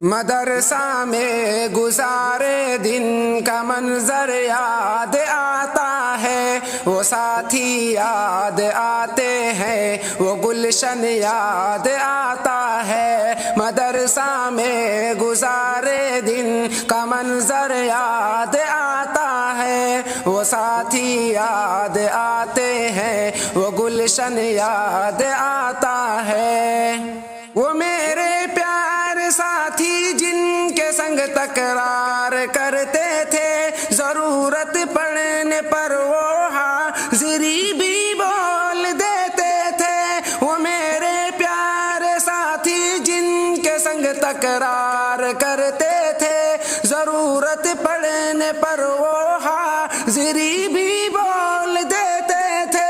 مدرسہ میں گزارے دن کا منظر یاد آتا ہے، وہ ساتھی یاد آتے ہیں، وہ گلشن یاد آتا ہے۔ مدرسہ میں گزارے دن کا منظر یاد آتا ہے، وہ ساتھی یاد آتے ہیں، وہ گلشن یاد آتا ہے۔ وہ میرے پیار ساتھی جن کے سنگ تکرار کرتے تھے، ضرورت پڑنے پر وہ حاضری بھی بول دیتے تھے۔ وہ میرے پیارے ساتھی جن کے سنگ تکرار کرتے تھے، ضرورت پڑنے پر وہ حاضری بھی بول دیتے تھے۔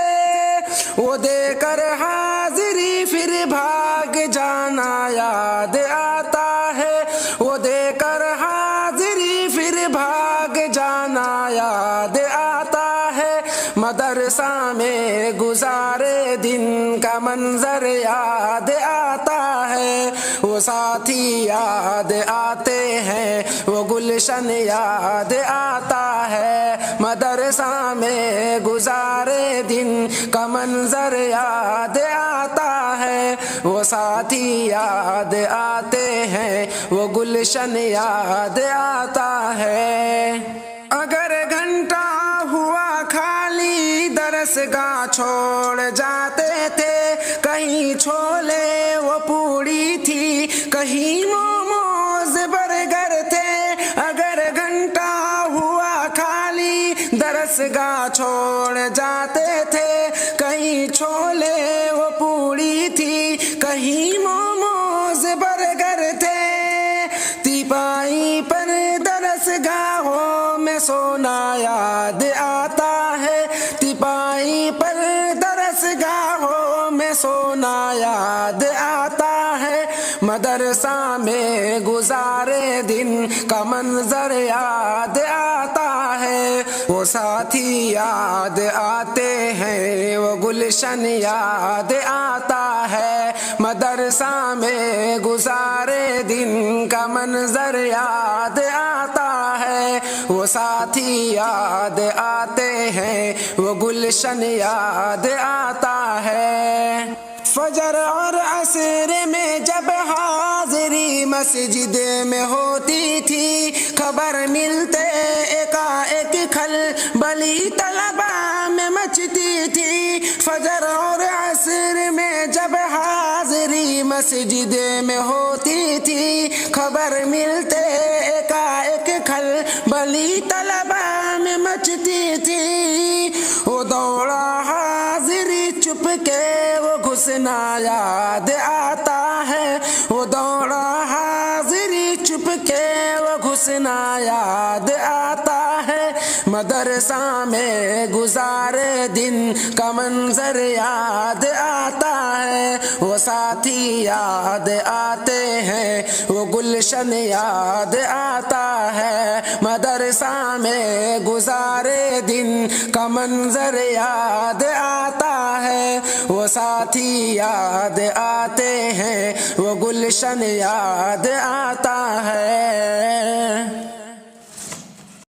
وہ دے کر حاضری پھر بھاگ جانا یاد آتا ہے، وہ دے کر حاضری پھر بھاگ جانا یاد آتا ہے۔ مدرسہ میں گزارے دن کا منظر یاد آتا ہے، وہ ساتھی یاد آتے ہیں، وہ گلشن یاد آتا ہے۔ مدرسہ میں گزارے دن کا منظر یاد آتا ہے، وہ ساتھی یاد آتے ہیں، وہ گلشن یاد آتا ہے۔ اگر گھنٹہ ہوا خالی درسگاہ چھوڑ جاتے تھے، کہیں چھولے وہ پوڑی تھی، کہیں موموز برگر تھے۔ اگر گھنٹہ ہوا خالی درسگاہ چھوڑ جاتے تھے، کہیں چھولے وہ پوڑی تھی، کہیں موموز برگر تھے۔ تیپائی پر درسگاہوں میں سونا یاد آتا ہے، تیپائی پر درسگاہوں میں سونا یاد آتا ہے۔ مدرسہ میں گزارے دن کا منظر یاد آتا ہے، وہ ساتھی یاد آتے ہیں، وہ گلشن یاد آتا ہے۔ مدرسہ میں گزارے دن کا منظر یاد آتا ہے، وہ ساتھی یاد آتے ہیں، وہ گلشن یاد آتا ہے۔ فجر اور عصر میں جب حاضری مسجد میں ہوتی تھی، خبر ملتے ایک کھلبلی طلباء میں مچتی تھی۔ فجر اور عصر میں جب حاضری مسجد میں ہوتی تھی، خبر ملتے ایک کھلبلی طلباء میں مچتی تھی۔ وہ دوڑا حاضری چپ کے وہ گھسنا یاد آتا ہے، وہ دوڑا حاضری چپ کے وہ گھسنا یاد آتا ہے۔ مدرسہ میں گزارے دن کا منظر یاد آتا ہے، وہ ساتھی یاد آتے ہیں، وہ گلشن یاد آتا ہے۔ مدرسہ میں گزارے دن کا منظر یاد آتا ہے، وہ ساتھی یاد آتے ہیں، وہ گلشن یاد آتا